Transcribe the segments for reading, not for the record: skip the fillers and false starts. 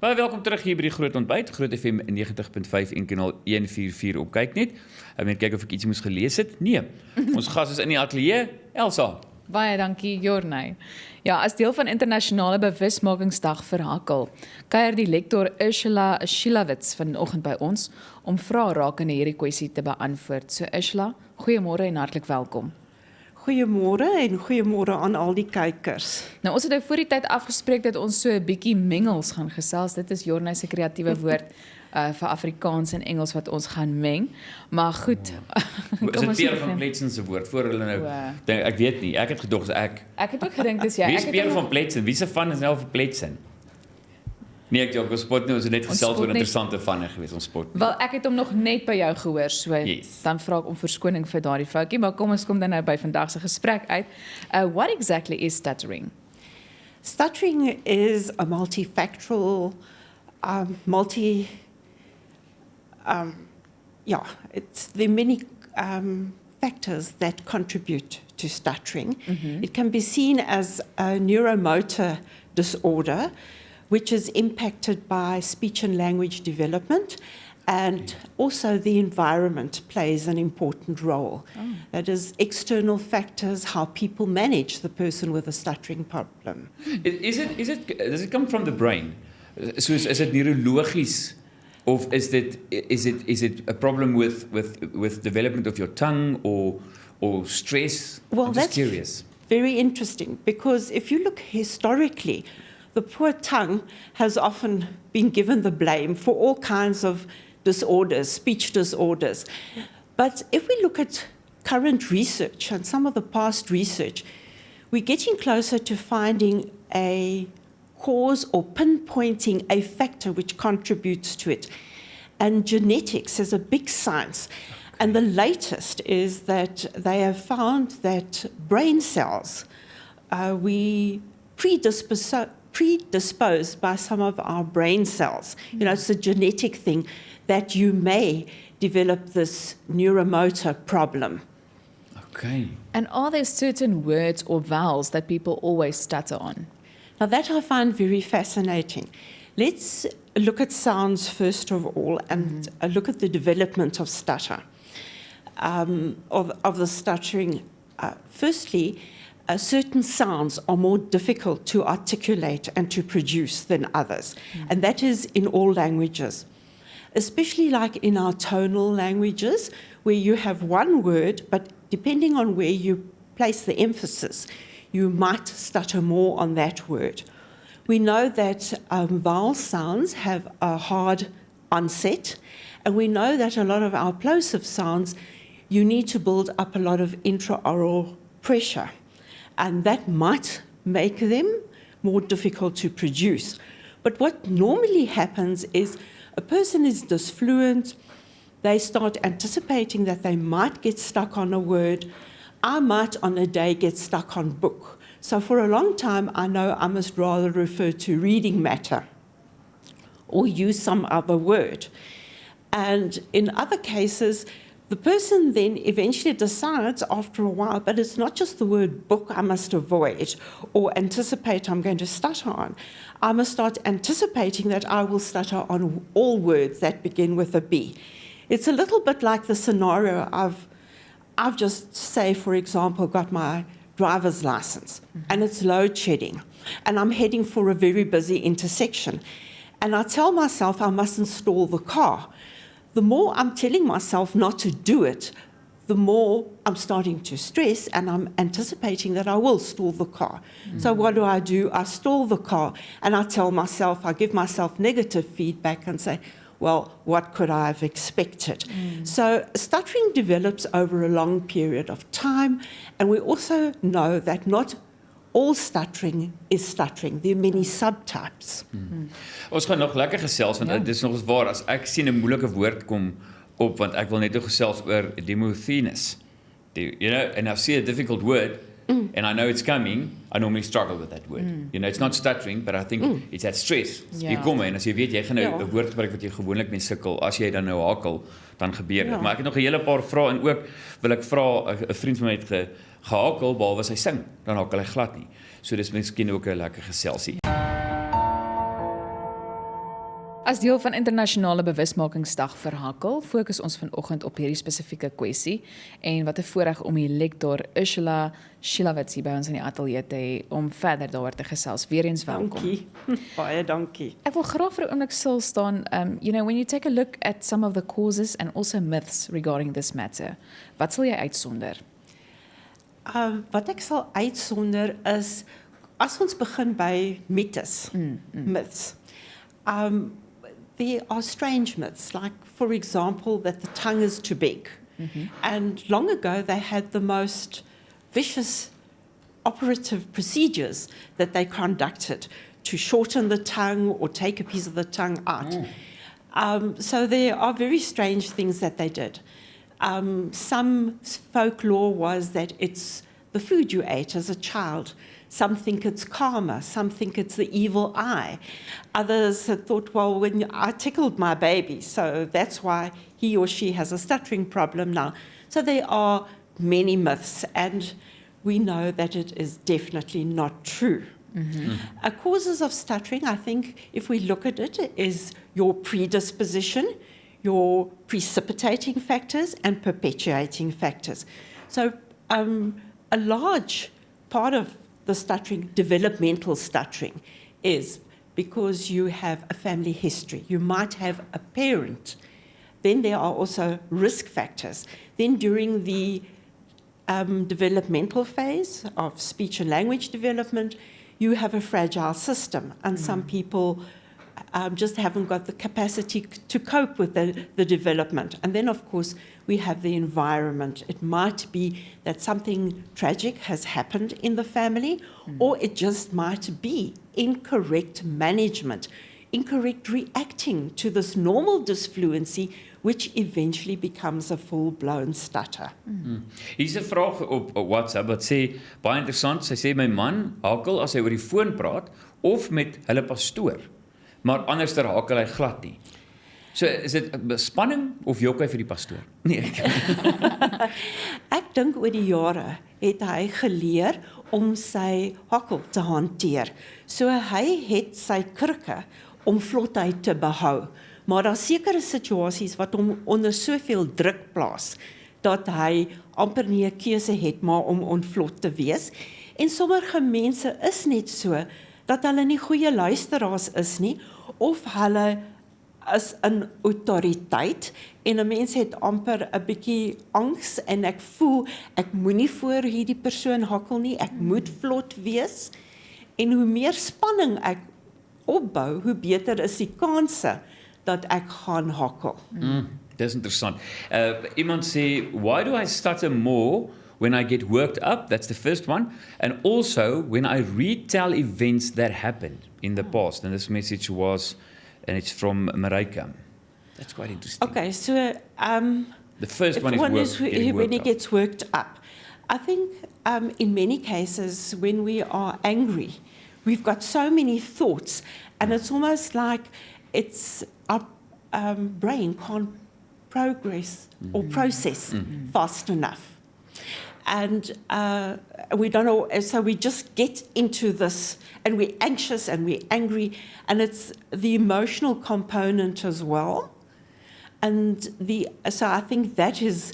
Baie welkom terug hier by die Groot Ontbyt, Groot FM 90.5 en kanaal 144 op kyk net. Ek moet kyk of ek iets moes gelees het. Nee, ons gas is in die ateljee, Elsa. Baie dankie, Jornay. Ja, as deel van Internasionale bewusmakingsdag vir hakkel, kuier die lektor Ursula Zsilavecz vanoggend by ons om vrae rakende hierdie kwessie te beantwoord. So Ursula, goeiemôre en hartlik welkom. Goeiemôre en goeiemôre aan al die kykers. Nou, ons het voor die tyd afgespreek dat ons so 'n bietjie mengels gaan gesels. Dit is Jornay se kreatiewe woord vir Afrikaans en Engels wat ons gaan meng. Maar goed. Is dit Pierre van Pletsen se woord voor hulle nou? Denk, ek weet nie, ek het gedog is ek. Ek het ook gedink dis jy. Wie is Pierre van Pletsen? Wie se van is nou vir Pletsen? Nee, ek dink ons spot nou, ons het net gesels oor interessante vanne geweest, ons spot. Wel, ek het hom nog net by jou gehoor, so dan vra ek om verskoning vir daardie foutjie, maar kom ons kom dan nou by vandag se gesprek uit. What exactly is stuttering? Stuttering is a multifactorial, there are many factors that contribute to stuttering. It can be seen as a neuromotor disorder, which is impacted by speech and language development, and also the environment plays an important role. That is, external factors, how people manage the person with a stuttering problem. Does it come from the brain? So is it neurologisch, of is it a problem with development of your tongue or stress? Well, I'm just curious. Very interesting, because if you look historically, the poor tongue has often been given the blame for all kinds of disorders, speech disorders. But if we look at current research and some of the past research, we're getting closer to finding a cause or pinpointing a factor which contributes to it. And genetics is a big science. And the latest is that they have found that brain cells, we predisposed by some of our brain cells. You know, it's a genetic thing that you may develop this neuromotor problem. Okay. And are there certain words or vowels that people always stutter on? Now that I find very fascinating. Let's look at sounds first of all and look at the development of stutter, of the stuttering. Firstly, certain sounds are more difficult to articulate and to produce than others. And that is in all languages, especially like in our tonal languages, where you have one word, but depending on where you place the emphasis, you might stutter more on that word. We know that vowel sounds have a hard onset, and we know that a lot of our plosive sounds, you need to build up a lot of intraoral pressure. And that might make them more difficult to produce. But what normally happens is a person is disfluent, they start anticipating that they might get stuck on a word. I might on a day get stuck on book. So for a long time, I know I must rather refer to reading matter or use some other word. And in other cases, the person then eventually decides after a while, but it's not just the word book I must avoid or anticipate I'm going to stutter on. I must start anticipating that I will stutter on all words that begin with a B. It's a little bit like the scenario I've just, say, for example, got my driver's license and it's load shedding and I'm heading for a very busy intersection. And I tell myself I mustn't stall the car. The more I'm telling myself not to do it, the more I'm starting to stress and I'm anticipating that I will stall the car. So what do? I stall the car and I tell myself, I give myself negative feedback and say, well, what could I have expected? So stuttering develops over a long period of time, and we also know that not all stuttering is stuttering. There are many subtypes. Ons gaan nog lekker gesels, want dit is nog eens waar, as ek sien 'n moeilike woord kom op, want ek wil net gesels oor Demosthenes. You know, and I see a difficult word, and I know it's coming, I normally struggle with that word. You know, it's not stuttering, but I think it's that stress. Jy kom en as jy weet, jy gaan nou 'n woord gebruik wat jy gewoonlik mee sukkel, as jy dan nou hakkel, dan gebeur dit. Maar ek het nog 'n hele paar vrae, en ook wil ek vra, 'n vriend van my het gehakel, behalwe hy sing, dan hakel hy glad nie. So dis miskien ook 'n lekker geselsie. As deel van Internasionale bewusmakingsdag vir hakkel, fokus ons vanoggend op hierdie spesifieke kwessie en wat 'n voorreg om die lektor Ursula Zsilavecz by ons in die ateljee te hê om verder daaroor te gesels. Weereens welkom. Dankie. Baie dankie. Ek wil graag vir 'n oomblik stil staan, when you take a look at some of the causes and also myths regarding this matter, wat sal jy uitsonder? Wat ek sal uitsonder is, as ons begin by mythes, myths, there are strange myths, like, for example, that the tongue is too big. And long ago, they had the most vicious operative procedures that they conducted to shorten the tongue or take a piece of the tongue out. So there are very strange things that they did. Some folklore was that it's the food you ate as a child. Some think it's karma, some think it's the evil eye. Others had thought, well, when I tickled my baby, so that's why he or she has a stuttering problem now. So there are many myths, and we know that it is definitely not true. Causes of stuttering, I think, if we look at it, is your predisposition, your precipitating factors, and perpetuating factors. So a large part of the stuttering, developmental stuttering, is because you have a family history. You might have a parent. Then there are also risk factors. Then during the developmental phase of speech and language development, you have a fragile system, and some people just haven't got the capacity to cope with the development. And then, of course, we have the environment. It might be that something tragic has happened in the family, or it just might be incorrect management, incorrect reacting to this normal disfluency, which eventually becomes a full-blown stutter. Hier's 'n vraag op WhatsApp wat sê, baie interessant, sy sê my man hakkel as hy oor die foon praat of met hulle pastoor, maar anderster hakkel hy glad nie. So is dit spanning of jok hy vir die pastoor? Nee. Ek dink oor die jare het hy geleer om sy hakkel te hanteer. So hy het sy krikke om vlotheid te behou. Maar daar sekere situasies wat hom onder soveel druk plaas dat hy amper nie 'n keuse het maar om onvlot te wees. En sommige mense is net so dat hulle nie goeie luisteraars is nie, of hulle is in autoriteit en 'n mens het amper 'n bietjie angs en ek voel ek moenie voor hierdie persoon hakkel nie, ek moet vlot wees. En hoe meer spanning ek opbou, hoe beter is die kanse dat ek gaan hakkel. Dis interessant. Iemand sê, why do I stutter more when I get worked up? That's the first one. And also when I retell events that happened in the past. And this message was, and it's from Marika. That's quite interesting. Okay, so The first one is when he gets worked up. I think in many cases when we are angry, we've got so many thoughts, and it's almost like it's our brain can't progress or process fast enough. And we don't know, so we just get into this, and we're anxious and we're angry, and it's the emotional component as well. And so I think that is,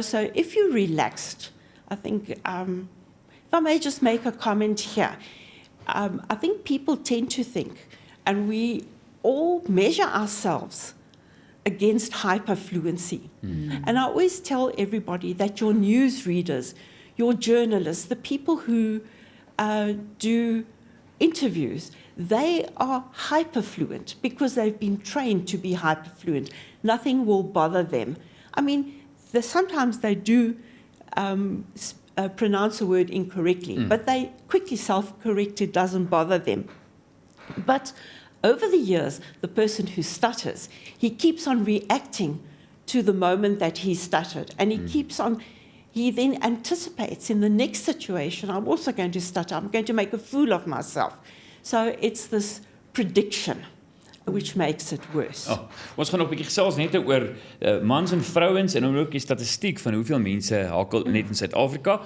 so if you're relaxed, I think, if I may just make a comment here, I think people tend to think, and we all measure ourselves against hyperfluency. And I always tell everybody that your news readers, your journalists, the people who do interviews, they are hyperfluent because they've been trained to be hyperfluent. Nothing will bother them. I mean, sometimes they do pronounce a word incorrectly, but they quickly self-correct, it doesn't bother them. But over the years, the person who stutters, he keeps on reacting to the moment that he stuttered, and he then anticipates in the next situation, I'm also going to stutter, I'm going to make a fool of myself. So it's this prediction which makes it worse. Ons gaan nog 'n bietjie gesels net oor mans en vrouens en ook die statistiek van hoeveel mense hakkel net in Suid-Afrika.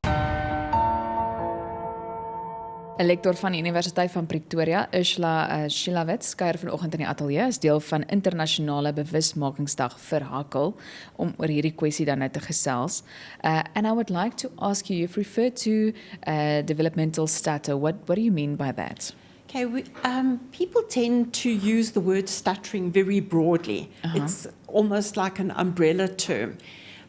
'n lektor van die Universiteit van Pretoria, Ursula Zsilavecz, kuier vanoggend in die ateljee as deel van Internasionale bewusmakingsdag vir hakkel, om oor hierdie kwessie dan nou te gesels. And I would like to ask you, you've referred to developmental stutter. What do you mean by that? Okay, people tend to use the word stuttering very broadly. It's almost like an umbrella term.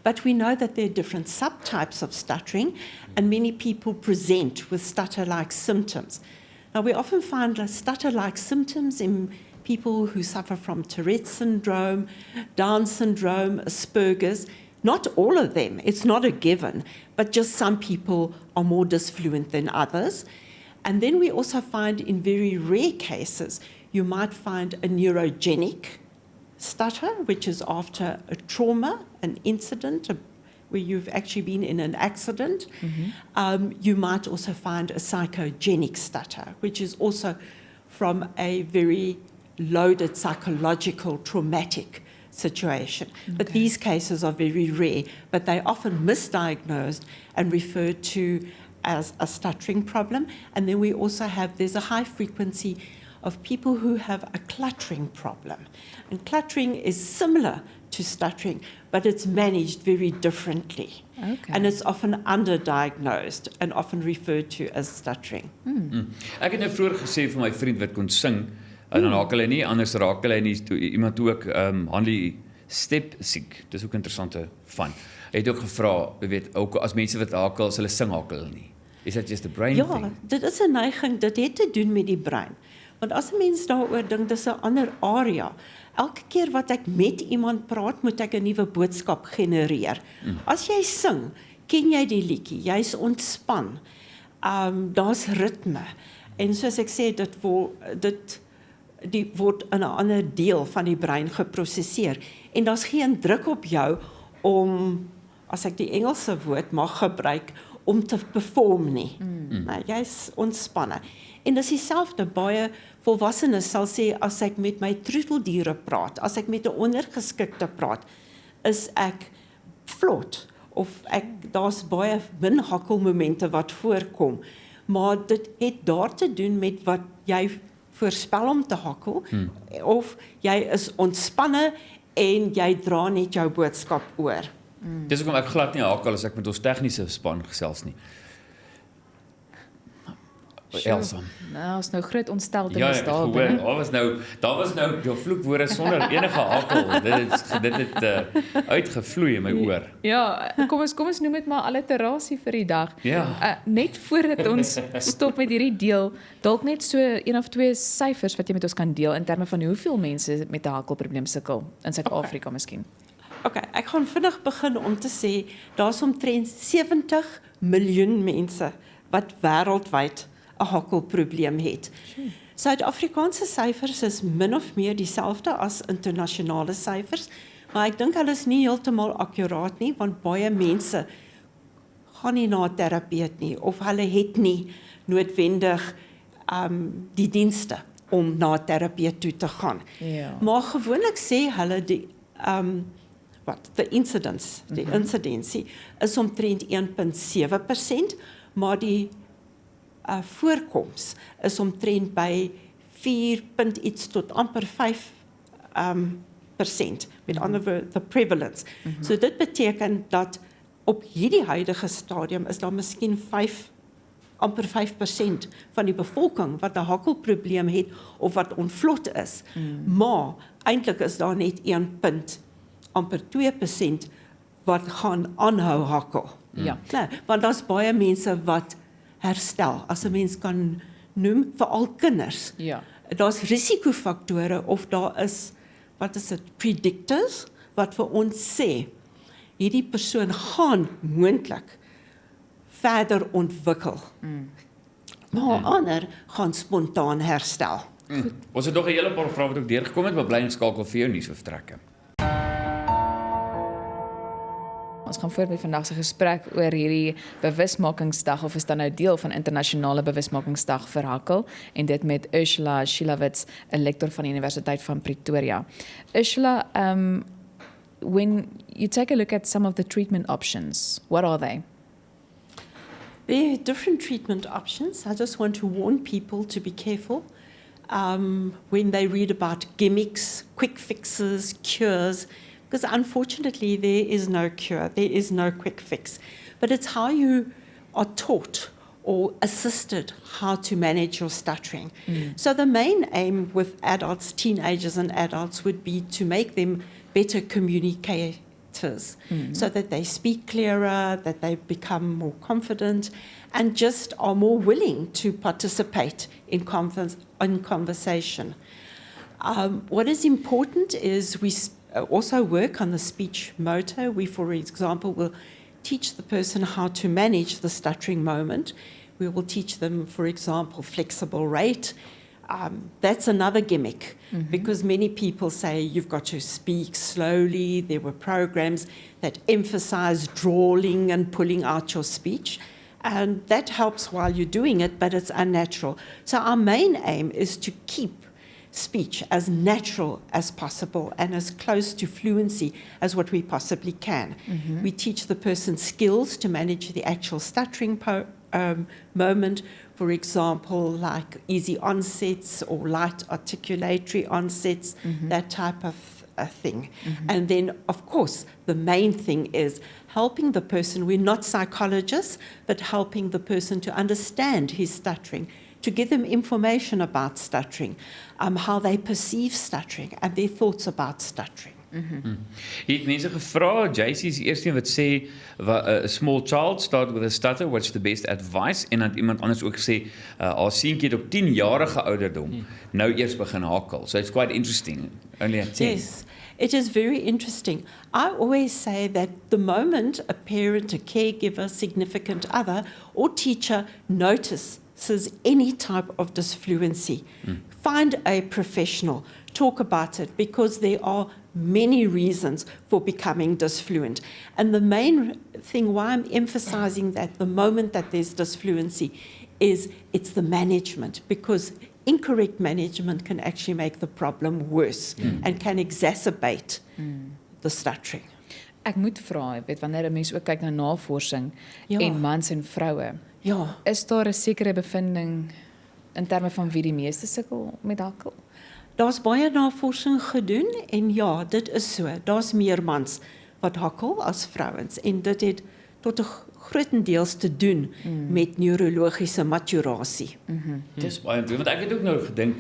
But we know that there are different subtypes of stuttering, and many people present with stutter-like symptoms. Now, we often find stutter-like symptoms in people who suffer from Tourette's syndrome, Down syndrome, Asperger's. Not all of them, it's not a given, but just some people are more disfluent than others. And then we also find in very rare cases, you might find a neurogenic stutter, which is after a trauma, an incident, where you've actually been in an accident. You might also find a psychogenic stutter, which is also from a very loaded psychological traumatic situation. But these cases are very rare, but they're often misdiagnosed and referred to as a stuttering problem. And then we also have, there's a high frequency of people who have a cluttering problem. And cluttering is similar to stuttering, but it's managed very differently. And it's often underdiagnosed and often referred to as stuttering. Ek het nou vroeër gesê vir my vriend wat kon sing, en dan hakel hy nie, anders raak hy nie, iemand toe ook Hanlie step siek, dis ook interessante van. Hy het ook gevra, jy weet, ook as mense wat hakel, as hulle sing hakel nie. Is that just a brain thing? Ja, dit is 'n neiging, dit het te doen met die brein. Want as 'n mens daaroor dink, dis 'n ander area. Elke keer wat ek met iemand praat, moet ek 'n nuwe boodskap genereer. As jy sing, ken jy die liedjie, jy's ontspan. Daar's ritme. En soos ek sê, dit word in 'n ander deel van die brein geprosesseer. En daar's geen druk op jou om, as ek die Engelse woord mag gebruik, om te perform nie. Nou, jy's ontspanne. En dis dieselfde, baie volwassenes sal sê, as ek met my troeteldiere praat, as ek met 'n ondergeskikte praat, is ek vlot, of daar's baie min hakkelmomente wat voorkom, maar dit het daar te doen met wat jy voorspel om te hakkel, of jy is ontspanne en jy dra net jou boodskap oor. Dis hoekom ek glad nie hakel as ek met ons tegniese span gesels nie. Elsa. Nou, is nou groot ontsteltenis Ja, ek daar hoor, binne. daar was nou die vloekwoorde sonder enige hakel. Dit het uitgevloei in my oor. Ja, kom ons noem dit maar alliterasie vir die dag. Ja. Net voordat ons stop met hierdie deel, dalk net so 1 of 2 syfers wat jy met ons kan deel in terme van hoeveel mense met 'n hakkelprobleem sukkel in Suid-Afrika miskien. Okay, ek gaan vinnig begin om te sê, daar's omtrent 70 miljoen mense wat wêreldwyd 'n hakkelprobleem het. Suid-Afrikaanse syfers is min of meer dieselfde as internasionale syfers, maar ek dink hulle is nie heeltemal akkuraat nie, want baie mense gaan nie na 'n terapeut nie, of hulle het nie noodwendig die dienste om na 'n terapeut toe te gaan. Ja. Maar gewoonlik sê hulle die the incidence, die incidensie is omtrent 1,7%, maar die voorkoms is omtrent by 4 iets tot amper 5%, met ander woorde, the prevalence. So dit beteken dat op hierdie huidige stadium is daar miskien amper 5% van die bevolking wat 'n hakkelprobleem het of wat onvlot is. Maar eintlik is daar net amper 2% wat gaan aanhou hakkel. Ja. Nou, want daar's baie mense wat herstel, as 'n mens kan noem, veral kinders. Ja. Daar's risikofaktore of daar is, predictors, wat vir ons sê, hierdie persoon gaan moontlik verder ontwikkel. Maar ander gaan spontaan herstel. Ons het nog 'n hele paar vrae wat ook deurgekom het, maar bly inskakel vir jou nuusvertrekke. Ons gaan voort met vandag se gesprek oor hierdie bewusmakingsdag, of is dan nou deel van Internasionale bewusmakingsdag vir hakkel, en dit met Ursula Zsilavecz, 'n lektor van die Universiteit van Pretoria. Ursula, when you take a look at some of the treatment options, what are they? There are different treatment options. I just want to warn people to be careful when they read about gimmicks, quick fixes, cures, because unfortunately there is no cure, there is no quick fix. But it's how you are taught or assisted how to manage your stuttering. So the main aim with adults, teenagers and adults, would be to make them better communicators, so that they speak clearer, that they become more confident, and just are more willing to participate in conversation. What is important is we also work on the speech motor. We, for example, will teach the person how to manage the stuttering moment. We will teach them, for example, flexible rate. That's another gimmick, because many people say you've got to speak slowly. There were programs that emphasize drawling and pulling out your speech, and that helps while you're doing it, but it's unnatural. So our main aim is to keep speech as natural as possible and as close to fluency as what we possibly can. We teach the person skills to manage the actual stuttering moment, for example, like easy onsets or light articulatory onsets, that type of thing. And then, of course, the main thing is helping the person. We're not psychologists, but helping the person to understand his stuttering, to give them information about stuttering, how they perceive stuttering, and their thoughts about stuttering. Hier het mense gevra, JC is die eerste een wat sê, a small child start with a stutter, what's the best advice? En dan iemand anders ook gesê, haar seentjie het op 10-jarige ouderdom nou eers begin hakkel. So it's quite interesting. Only at 10. Yes, it is very interesting. I always say that the moment a parent, a caregiver, significant other, or teacher notices any type of disfluency, find a professional, talk about it, because there are many reasons for becoming disfluent. And the main thing why I'm emphasizing that the moment that there's disfluency is it's the management, because incorrect management can actually make the problem worse and can exacerbate the stuttering. Ek moet vra, weet wanneer 'n mens ook kyk na navorsing Ja. en mans en vroue, Ja. is daar 'n sekere bevinding in terme van wie die meeste sukkel met hakkel? Daar's baie navorsing gedoen en ja, dit is so. Daar's meer mans wat hakkel as vrouens en dit het tot 'n grootendeels te doen met neurologiese maturasie. Dis baie interessant, want ek het ook nou gedink,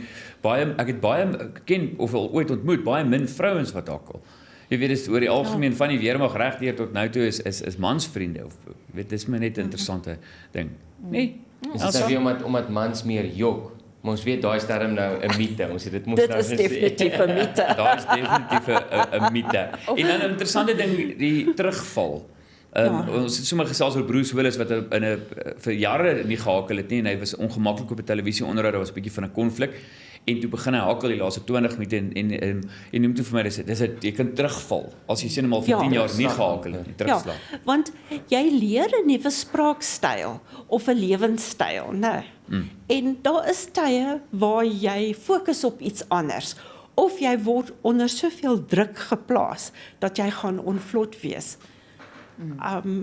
ek het baie ken of al ooit ontmoet, baie min vrouens wat hakkel. Jy weet, dis oor die algemeen van die weermag regdeur tot nou toe is mansvriende, of weet, dis my net 'n interessante ding. Nee? Is dit nou weer omdat mans meer jok? Maar ons weet daai is term nou 'n mite. Ons het dit mos Dit nou is gesê. definitief 'n mite. Daar is definitief 'n mite. En dan 'n interessante ding, die terugval. Ons het sommer gesels oor Bruce Willis wat vir jare nie gehakel het nie en hy was ongemaklik op 'n televisieonderhoud, daar was 'n bietjie van 'n konflik en toe begin hy hakel die laaste 20 minute en noem toe vir my dis jy kan terugval as jy sien hom al vir 10 jaar nie gehakel het nie, terugslag. Ja, want jy leer 'n nuwe spraakstyl of 'n lewenstyl, né? En daar is tye waar jy fokus op iets anders of jy word onder soveel druk geplaas dat jy gaan onvlot wees.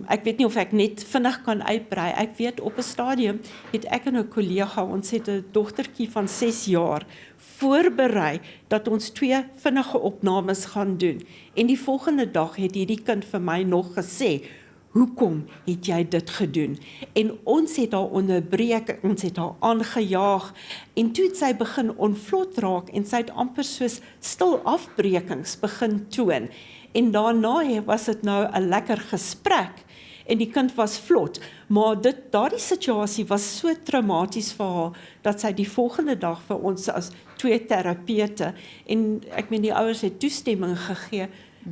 Ek weet nie of ek net vinnig kan uitbrei. Ek weet op 'n stadium het ek en 'n kollega, ons het 'n dogtertjie van 6 jaar voorberei dat ons 2 vinnige opnames gaan doen. En die volgende dag het hierdie kind vir my nog gesê, "Hoekom het jy dit gedoen?" En ons het haar onderbreek, ons het haar aangejaag en toe het sy begin onvlot raak en sy het amper soos stil afbrekings begin toon. En daarna was dit nou 'n lekker gesprek en die kind was vlot, maar daardie situasie was so traumaties vir haar dat sy die volgende dag vir ons as 2 terapeute en ek meen die ouers het toestemming gegee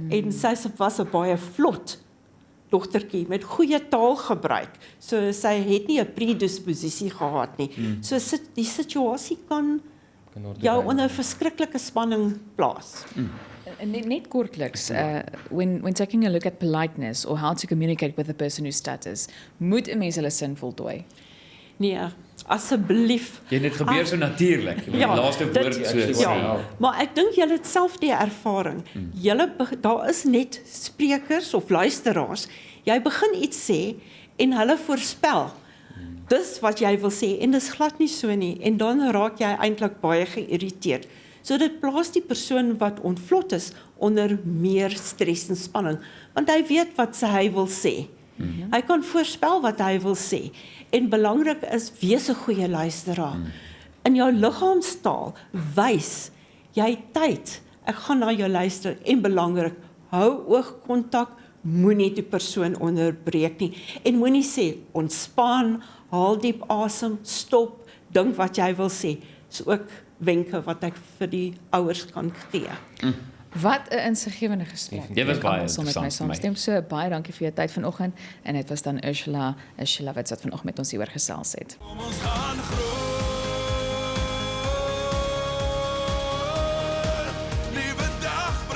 en sy was 'n baie vlot dogtertjie met goeie taalgebruik. So sy het nie 'n predisposisie gehad nie. So die situasie kan jou onder verskriklike spanning plaas. Net kortliks, when taking a look at politeness or how to communicate with a person who stutters, moet 'n mens hulle sin voltooi? Nee, asseblief. Jy het gebeur so natuurlik. Die laaste woord so ja, maar ek dink julle het self die ervaring. Daar is net sprekers of luisteraars. Jy begin iets sê en hulle voorspel dis wat jy wil sê en dis glad nie so nie en dan raak jy eintlik baie geïrriteerd. So dit plaas die persoon wat ontvlot is onder meer stres en spanning, want hy weet wat hy wil sê. Hy kan voorspel wat hy wil sê en belangrik is, wees 'n goeie luisteraar. In jou liggaamstaal wys jy tyd, ek gaan na jou luister en belangrik, hou oogkontak, moenie die persoon onderbreek nie en moenie sê, ontspan, haal diep asem, stop, dink wat jy wil sê. Dis ook wenke wat ek vir die ouers kan gee. Wat 'n insiggewende gesprek. Dit was baie Almal saam met my interessant vir my. saamstem. So baie dankie vir jou tyd vanoggend en dit was dan Ursula Zsilavecz wat vanoggend met ons hieroor gesels het. Ons gaan groei.